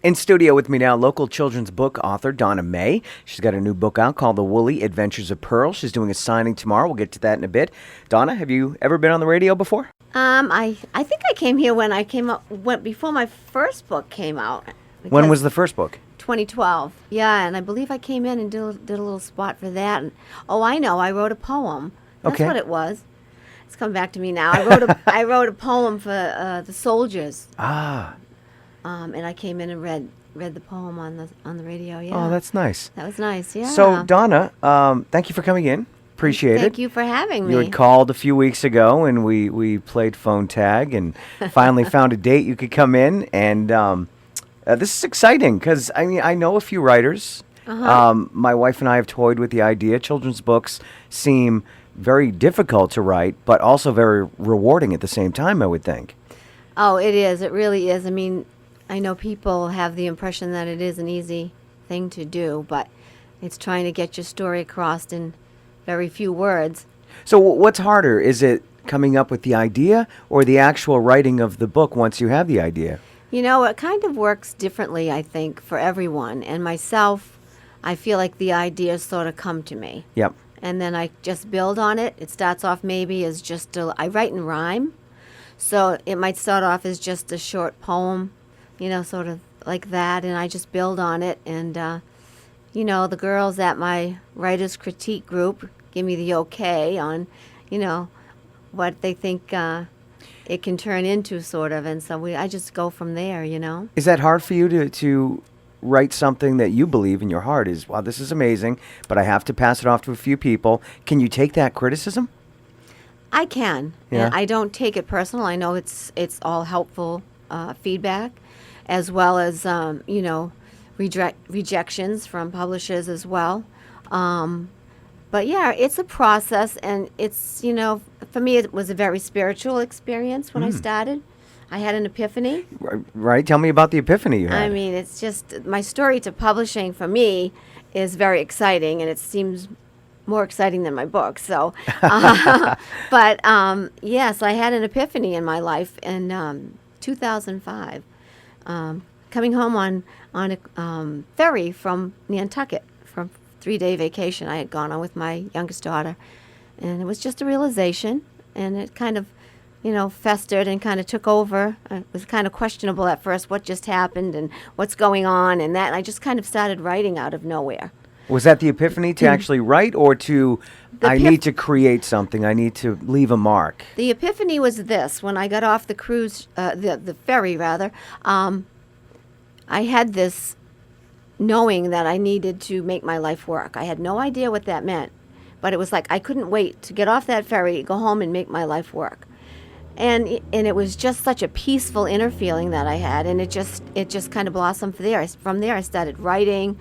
In studio with me now, local children's book author Donna Mae. She's got a new book out called The Wooly Adventures of Purl. She's doing a signing tomorrow. We'll get to that in a bit. Donna, have you ever been on the radio before? I think I came here when I came up before my first book came out. When was the first book? 2012. Yeah, and I believe I came in and did a little spot for that. And, I know. I wrote a poem. That's Okay. what it was. It's come back to me now. I wrote a poem for the soldiers. Ah. And I came in and read the poem on the radio. Yeah. Oh, that's nice. That was nice. Yeah. So, Donna, thank you for coming in. Appreciate it. Thank you for having me. You had called a few weeks ago, and we played phone tag and finally found a date you could come in. And this is exciting because, I know a few writers. My wife and I have toyed with the idea. Children's books seem very difficult to write, but also very rewarding at the same time, I would think. Oh, it is. It really is. I mean, I know people have the impression that it is an easy thing to do, but it's trying to get your story across in very few words. So what's harder? Is it coming up with the idea or the actual writing of the book once you have the idea? You know, it kind of works differently, I think, for everyone. And myself, I feel like the ideas sort of come to me. Yep. And then I just build on it. It starts off maybe as I write in rhyme. So it might start off as just a short poem, sort of like that. And I just build on it. And, the girls at my writer's critique group give me the okay on, what they think it can turn into, sort of. And so I just go from there, Is that hard for you to write something that you believe in your heart is, wow, this is amazing, but I have to pass it off to a few people? Can you take that criticism? I can. Yeah. And I don't take it personal. I know it's all helpful feedback, as well as, rejections from publishers as well. But yeah, it's a process, and it's, for me, it was a very spiritual experience when I started. I had an epiphany. Right. Tell me about the epiphany you had. I mean, it's just, my story to publishing for me is very exciting, and it seems more exciting than my book. So, but yes, I had an epiphany in my life in 2005, coming home on a ferry from Nantucket from 3-day vacation I had gone on with my youngest daughter, and it was just a realization, and it kind of festered and kind of took over. It was kind of questionable at first what just happened and what's going on and that. And I just kind of started writing out of nowhere. Was that the epiphany to actually write, or to, I need to create something, I need to leave a mark? The epiphany was this. When I got off the cruise, the ferry rather, I had this knowing that I needed to make my life work. I had no idea what that meant, but it was like I couldn't wait to get off that ferry, go home and make my life work. And it was just such a peaceful inner feeling that I had, and it just kind of blossomed from there. From there, I started writing,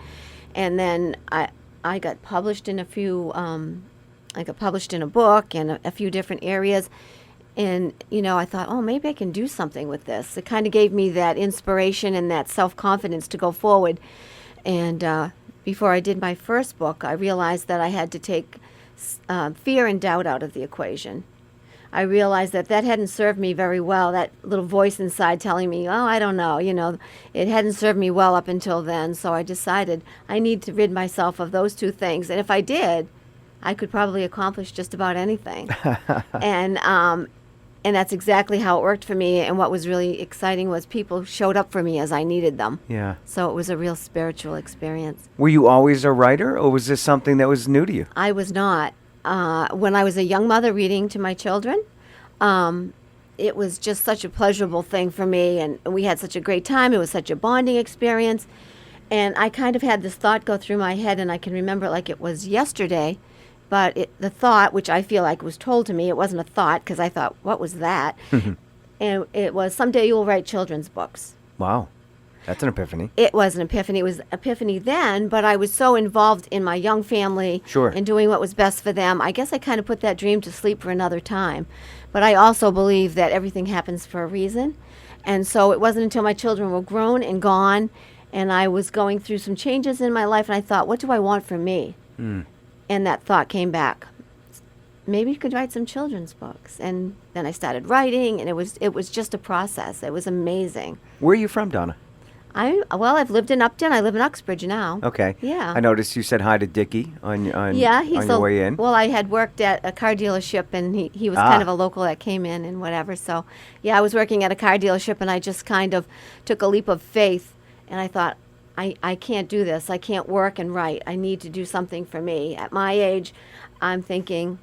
and then I got published in a few. I got published in a book in a few different areas, and I thought, oh, maybe I can do something with this. It kind of gave me that inspiration and that self-confidence to go forward. And before I did my first book, I realized that I had to take fear and doubt out of the equation. I realized that hadn't served me very well, that little voice inside telling me, oh, I don't know, it hadn't served me well up until then. So I decided I need to rid myself of those two things. And if I did, I could probably accomplish just about anything. And that's exactly how it worked for me. And what was really exciting was people showed up for me as I needed them. Yeah. So it was a real spiritual experience. Were you always a writer, or was this something that was new to you? I was not. When I was a young mother reading to my children, it was just such a pleasurable thing for me, and we had such a great time. It was such a bonding experience, and I kind of had this thought go through my head, and I can remember it like it was yesterday, but the thought, which I feel like was told to me, it wasn't a thought, because I thought, what was that? And it was, someday you'll write children's books. Wow. That's an epiphany. It was an epiphany. It was epiphany then, but I was so involved in my young family and doing what was best for them. I guess I kind of put that dream to sleep for another time. But I also believe that everything happens for a reason. And so it wasn't until my children were grown and gone, and I was going through some changes in my life, and I thought, what do I want for me? And that thought came back. Maybe you could write some children's books. And then I started writing, and it was just a process. It was amazing. Where are you from, Donna? I've lived in Upton. I live in Uxbridge now. Okay. Yeah. I noticed you said hi to Dickie on Yeah, he's on your way in. Well, I had worked at a car dealership, and he was Ah. kind of a local that came in and whatever. So, yeah, I was working at a car dealership, and I just kind of took a leap of faith, and I thought, I can't do this. I can't work and write. I need to do something for me. At my age, I'm thinking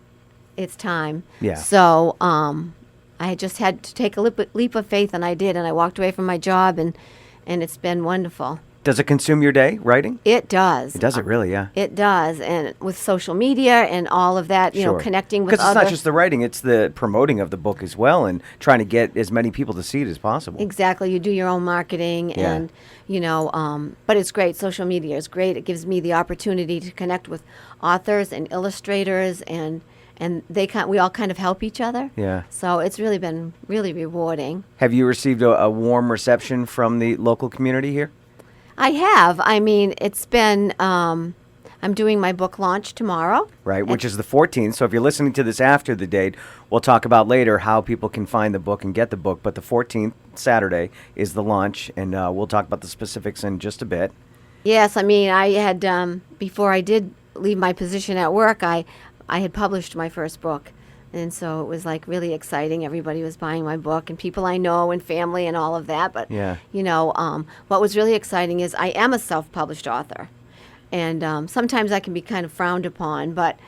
it's time. Yeah. So, I just had to take a leap of faith, and I did, and I walked away from my job, and it's been wonderful. Does it consume your day, writing? It does. It does it really, yeah. It does, and with social media and all of that, you know, connecting with Because it's other. not just the writing, it's the promoting of the book as well and trying to get as many people to see it as possible. Exactly. You do your own marketing, Yeah. and, you know, but it's great. Social media is great. It gives me the opportunity to connect with authors and illustrators, and we all kind of help each other. Yeah. So it's really been really rewarding. Have you received a warm reception from the local community here? I have. I mean, it's been, I'm doing my book launch tomorrow. Right, which is the 14th. So if you're listening to this after the date, we'll talk about later how people can find the book and get the book. But the 14th, Saturday, is the launch, and we'll talk about the specifics in just a bit. Yes, I mean, I had, before I did leave my position at work, I had published my first book. And so it was like really exciting. Everybody was buying my book, and people I know and family and all of that. But, Yeah. you know, what was really exciting is I am a self-published author. And sometimes I can be kind of frowned upon, but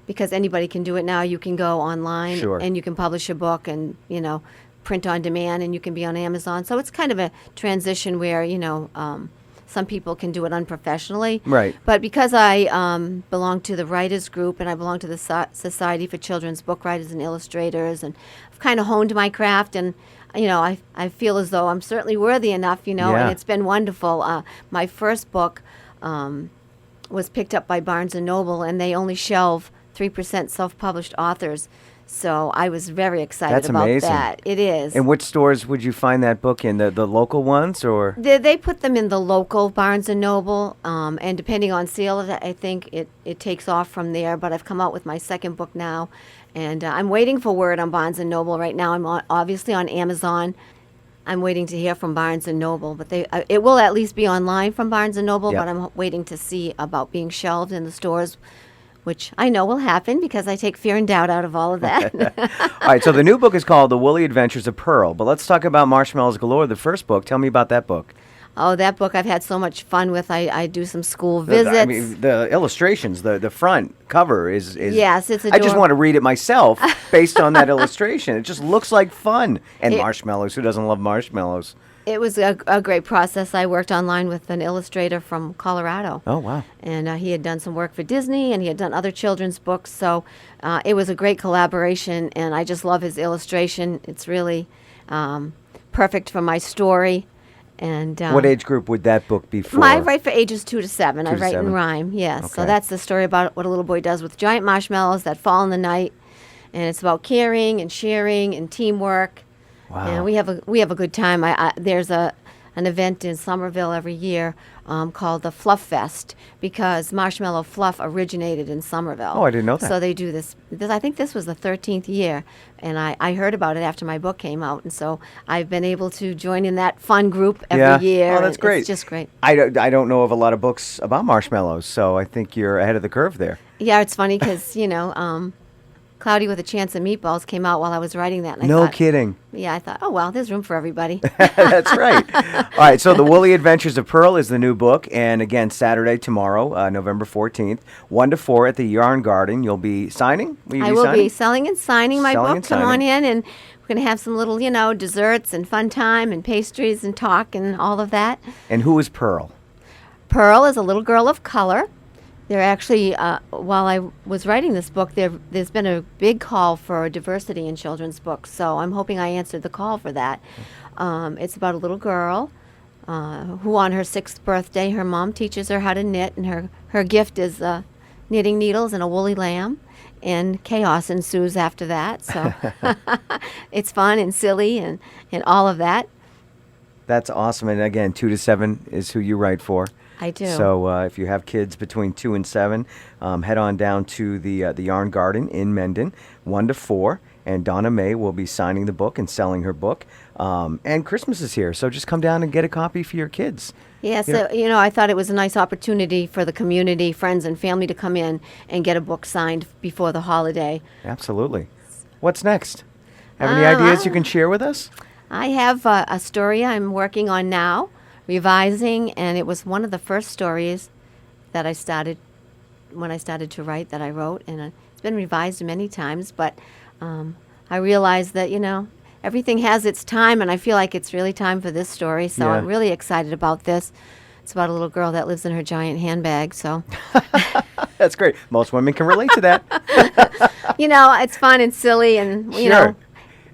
because anybody can do it now, you can go online Sure. and you can publish a book and, you know, print on demand, and you can be on Amazon. So it's kind of a transition where, you know, some people can do it unprofessionally. Right. But because I belong to the writers group, and I belong to the Society for Children's Book Writers and Illustrators, and I've kind of honed my craft, and, you know, I feel as though I'm certainly worthy enough, you know, Yeah. and it's been wonderful. My first book was picked up by Barnes & Noble, and they only shelve 3% self-published authors. So I was very excited That's about amazing. that. It is. And which stores would you find that book in? The local ones, or? They put them in the local Barnes & Noble, and depending on sale, I think it takes off from there. But I've come out with my second book now, and I'm waiting for word on Barnes & Noble right now. I'm obviously on Amazon. I'm waiting to hear from Barnes & Noble, but it will at least be online from Barnes & Noble, Yep. but I'm waiting to see about being shelved in the stores, which I know will happen because I take fear and doubt out of all of that. All right, so the new book is called The Wooly Adventures of Purl, but let's talk about Marshmallows Galore, the first book. Tell me about that book. Oh, that book I've had so much fun with. I do some school visits. I mean, the illustrations, the front cover is Yes, it's I just adorable. want to read it myself based on that illustration. It just looks like fun. And marshmallows. Who doesn't love marshmallows? It was a great process. I worked online with an illustrator from Colorado. Oh, wow. And he had done some work for Disney, and he had done other children's books. So it was a great collaboration, and I just love his illustration. It's really perfect for my story. And What age group would that book be for? I write for ages 2 to 7. 2 I to write 7. in rhyme, yes. So Okay. that's the story about what a little boy does with giant marshmallows that fall in the night. And it's about caring and sharing and teamwork. Wow. And we have a good time. There's an event in Somerville every year called the Fluff Fest, because marshmallow fluff originated in Somerville. Oh, I didn't know that. So they do this. I think this was the 13th year, and I heard about it after my book came out, and so I've been able to join in that fun group every year. Oh, that's and great. It's just great. I don't know of a lot of books about marshmallows, so I think you're ahead of the curve there. Yeah, it's funny because, you know, Cloudy with a Chance of Meatballs came out while I was writing that. And I No thought, kidding. Yeah, I thought, oh, well, there's room for everybody. That's right. All right, so The Wooly Adventures of Purl is the new book, and again, Saturday, tomorrow, November 14th, 1 to 4 at the Yarn Garden. You'll be signing? Will you I be will signing? be selling and signing my Selling book. and Come on signing. in, and we're going to have some little, you know, desserts and fun time and pastries and talk and all of that. And who is Purl? Pearl is a little girl of color. There actually, while I was writing this book, there's been a big call for diversity in children's books, so I'm hoping I answered the call for that. It's about a little girl who, on her 6th birthday, her mom teaches her how to knit, and her gift is knitting needles and a woolly lamb, and chaos ensues after that. So it's fun and silly and all of that. That's awesome. And again, 2 to 7 is who you write for. I do. So if you have kids between 2 and 7, head on down to the Yarn Garden in Mendon, 1 to 4. and Donna Mae will be signing the book and selling her book. And Christmas is here, so just come down and get a copy for your kids. Yeah, so, I thought it was a nice opportunity for the community, friends, and family to come in and get a book signed before the holiday. Absolutely. What's next? Have any ideas you can share with us? I have a story I'm working on now, revising, and it was one of the first stories that I started when I started to write that I wrote, and it's been revised many times, but I realized that, everything has its time, and I feel like it's really time for this story, so I'm really excited about this. It's about a little girl that lives in her giant handbag, so. That's great. Most women can relate to that. It's fun and silly, and, Sure.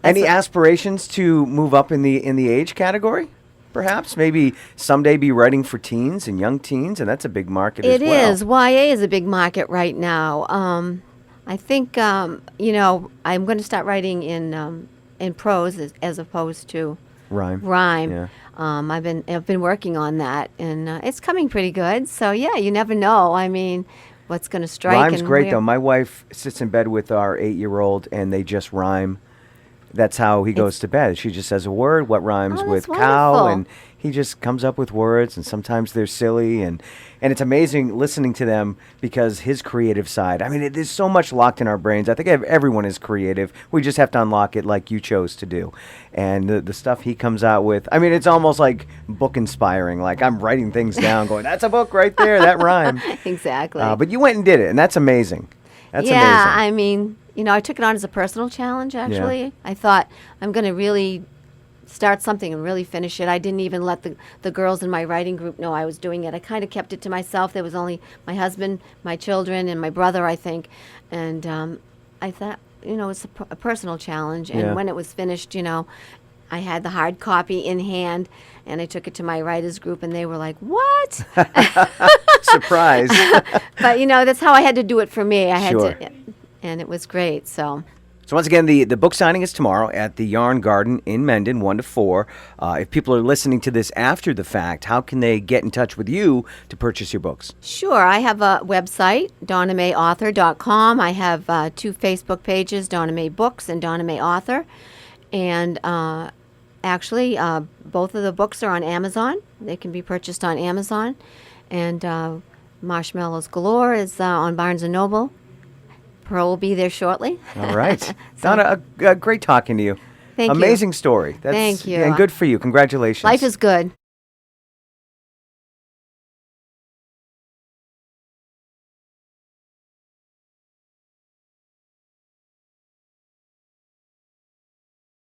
Any aspirations to move up in the age category? Perhaps maybe someday be writing for teens and young teens, and that's a big market as well. It is. YA is a big market right now. I think I'm going to start writing in prose as opposed to rhyme. Yeah. I've been working on that, and it's coming pretty good. So yeah, you never know. I mean, what's going to strike? Rhyme's great though. My wife sits in bed with our 8-year-old, and they just rhyme. That's how he goes to bed. She just says a word, what rhymes with cow, and he just comes up with words, and sometimes they're silly, and it's amazing listening to them because his creative side, I mean, there's so much locked in our brains. I think everyone is creative. We just have to unlock it like you chose to do. And the stuff he comes out with, I mean, it's almost like book inspiring. Like I'm writing things down going, that's a book right there, that rhyme. Exactly. But you went and did it, and that's amazing. That's amazing. I mean, I took it on as a personal challenge, actually. Yeah. I thought, I'm going to really start something and really finish it. I didn't even let the girls in my writing group know I was doing it. I kind of kept it to myself. There was only my husband, my children, and my brother, I think. And I thought, it's a personal challenge. And when it was finished, I had the hard copy in hand, and I took it to my writers group, and they were like, what? Surprise. But, that's how I had to do it for me. I had Sure. to, and it was great, so. So once again, the book signing is tomorrow at the Yarn Garden in Mendon, 1 to 4. If people are listening to this after the fact, how can they get in touch with you to purchase your books? Sure. I have a website, DonnaMaeAuthor.com. I have 2 Facebook pages, Donna Mae Books and Donna Mae Author. And actually, both of the books are on Amazon. They can be purchased on Amazon. And Marshmallows Galore is on Barnes & Noble. Purl will be there shortly. All right. Donna, great talking to you. Thank you. Amazing story. Thank you. And good for you. Congratulations. Life is good.